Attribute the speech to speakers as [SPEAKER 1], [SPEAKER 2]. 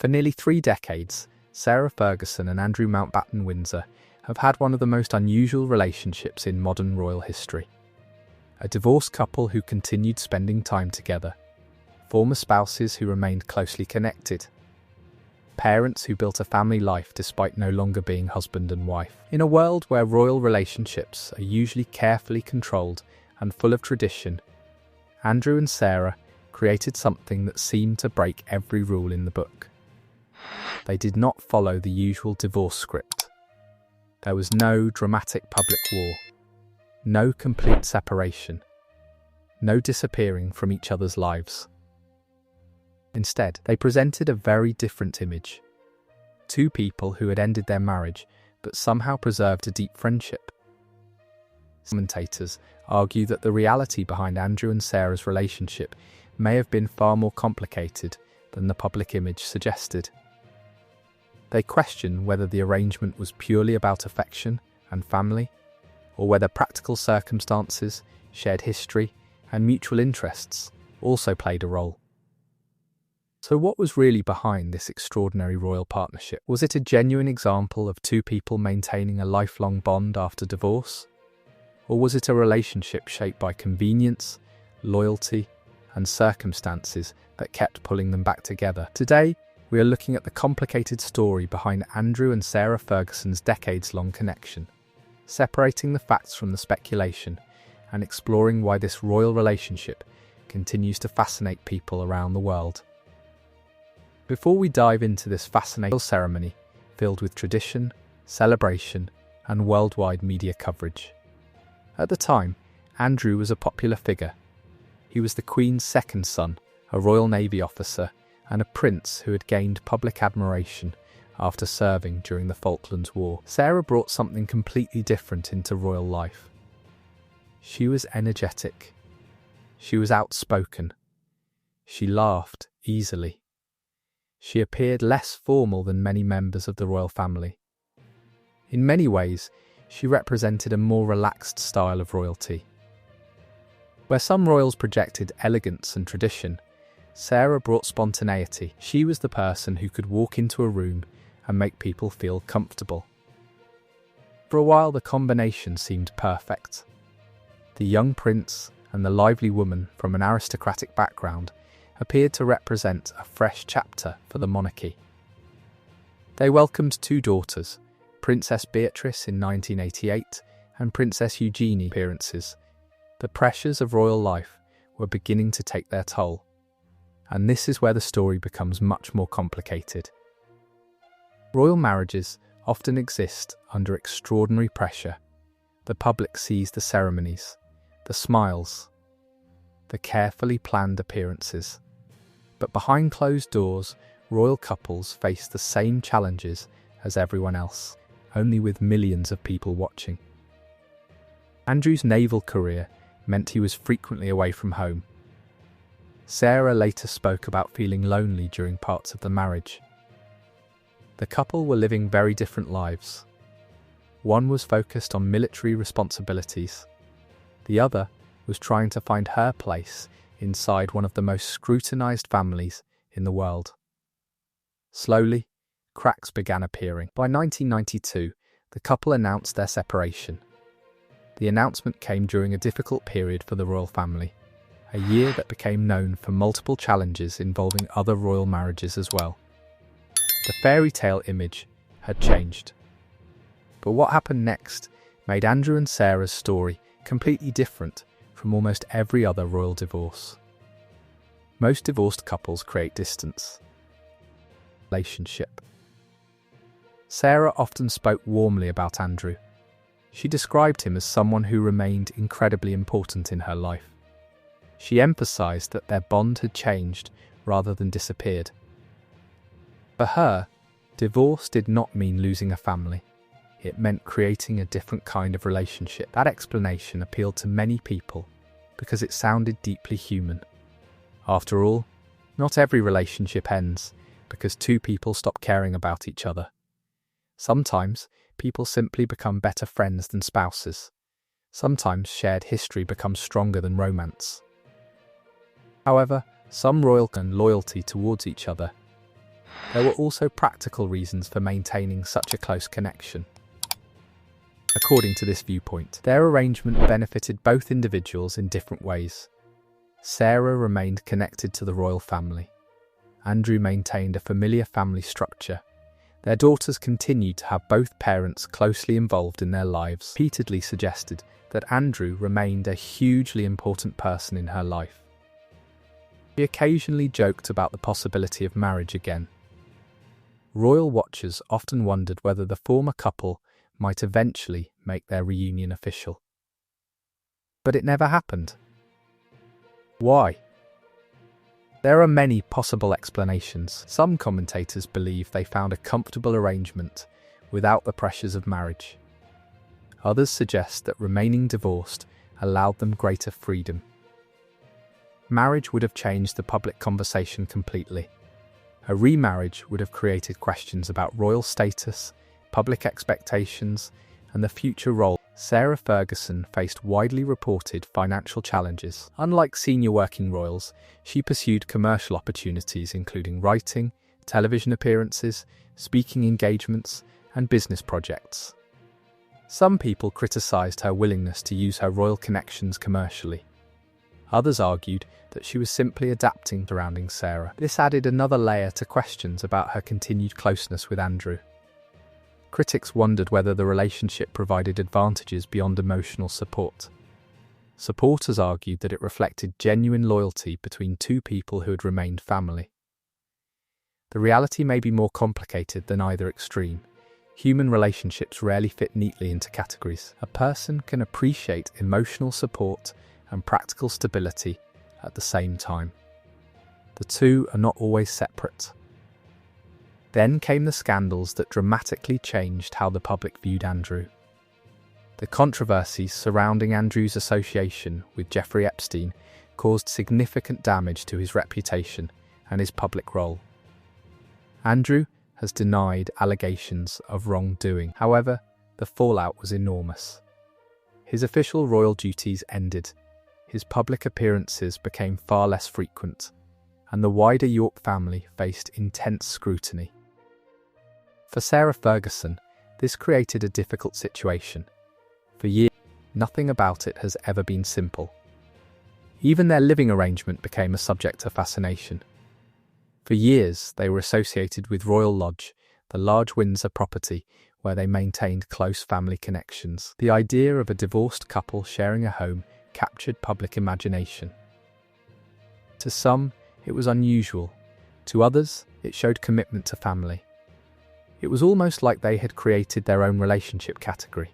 [SPEAKER 1] For nearly 3 decades, Sarah Ferguson and Andrew Mountbatten-Windsor have had one of the most unusual relationships in modern royal history. A divorced couple who continued spending time together, former spouses who remained closely connected, parents who built a family life despite no longer being husband and wife. In a world where royal relationships are usually carefully controlled and full of tradition, Andrew and Sarah created something that seemed to break every rule in the book. They did not follow the usual divorce script. There was no dramatic public war, no complete separation, no disappearing from each other's lives. Instead, they presented a very different image. Two people who had ended their marriage but somehow preserved a deep friendship. Commentators argue that the reality behind Andrew and Sarah's relationship may have been far more complicated than the public image suggested. They question whether the arrangement was purely about affection and family, or whether practical circumstances, shared history, and mutual interests also played a role. So what was really behind this extraordinary royal partnership? Was it a genuine example of two people maintaining a lifelong bond after divorce? Or was it a relationship shaped by convenience, loyalty, and circumstances that kept pulling them back together? Today, we are looking at the complicated story behind Andrew and Sarah Ferguson's decades-long connection, separating the facts from the speculation and exploring why this royal relationship continues to fascinate people around the world. Before we dive into this fascinating ceremony filled with tradition, celebration, and worldwide media coverage. At the time, Andrew was a popular figure. He was the Queen's second son, a Royal Navy officer, and a prince who had gained public admiration after serving during the Falklands War. Sarah brought something completely different into royal life. She was energetic. She was outspoken. She laughed easily. She appeared less formal than many members of the royal family. In many ways, she represented a more relaxed style of royalty. Where some royals projected elegance and tradition, Sarah brought spontaneity. She was the person who could walk into a room and make people feel comfortable. For a while, the combination seemed perfect. The young prince and the lively woman from an aristocratic background appeared to represent a fresh chapter for the monarchy. They welcomed 2 daughters, Princess Beatrice in 1988 and Princess Eugenie appearances. The pressures of royal life were beginning to take their toll, and this is where the story becomes much more complicated. Royal marriages often exist under extraordinary pressure. The public sees the ceremonies, the smiles, the carefully planned appearances. But behind closed doors, royal couples face the same challenges as everyone else, only with millions of people watching. Andrew's naval career meant he was frequently away from home. Sarah later spoke about feeling lonely during parts of the marriage. The couple were living very different lives. One was focused on military responsibilities. The other was trying to find her place inside one of the most scrutinized families in the world. Slowly, cracks began appearing. By 1992, the couple announced their separation. The announcement came during a difficult period for the royal family, a year that became known for multiple challenges involving other royal marriages as well. The fairy tale image had changed. But what happened next made Andrew and Sarah's story completely different from almost every other royal divorce. Most divorced couples create distance. Relationship. Sarah often spoke warmly about Andrew. She described him as someone who remained incredibly important in her life. She emphasized that their bond had changed rather than disappeared. For her, divorce did not mean losing a family. It meant creating a different kind of relationship. That explanation appealed to many people because it sounded deeply human. After all, not every relationship ends because 2 people stop caring about each other. Sometimes people simply become better friends than spouses. Sometimes shared history becomes stronger than romance. However, some royal and loyalty towards each other. There were also practical reasons for maintaining such a close connection. According to this viewpoint, their arrangement benefited both individuals in different ways. Sarah remained connected to the royal family. Andrew maintained a familiar family structure. Their daughters continued to have both parents closely involved in their lives. Repeatedly suggested that Andrew remained a hugely important person in her life. She occasionally joked about the possibility of marriage again. Royal watchers often wondered whether the former couple might eventually make their reunion official. But it never happened. Why? There are many possible explanations. Some commentators believe they found a comfortable arrangement without the pressures of marriage. Others suggest that remaining divorced allowed them greater freedom. Marriage would have changed the public conversation completely. A remarriage would have created questions about royal status, public expectations, and the future role. Sarah Ferguson faced widely reported financial challenges. Unlike senior working royals, she pursued commercial opportunities including writing, television appearances, speaking engagements, and business projects. Some people criticised her willingness to use her royal connections commercially. Others argued that she was simply adapting surrounding Sarah. This added another layer to questions about her continued closeness with Andrew. Critics wondered whether the relationship provided advantages beyond emotional support. Supporters argued that it reflected genuine loyalty between two people who had remained family. The reality may be more complicated than either extreme. Human relationships rarely fit neatly into categories. A person can appreciate emotional support and practical stability at the same time. The two are not always separate. Then came the scandals that dramatically changed how the public viewed Andrew. The controversies surrounding Andrew's association with Jeffrey Epstein caused significant damage to his reputation and his public role. Andrew has denied allegations of wrongdoing. However, the fallout was enormous. His official royal duties ended, his public appearances became far less frequent, and the wider York family faced intense scrutiny. For Sarah Ferguson, this created a difficult situation. For years, nothing about it has ever been simple. Even their living arrangement became a subject of fascination. For years, they were associated with Royal Lodge, the large Windsor property where they maintained close family connections. The idea of a divorced couple sharing a home captured public imagination. To some, it was unusual. To others, it showed commitment to family. It was almost like they had created their own relationship category.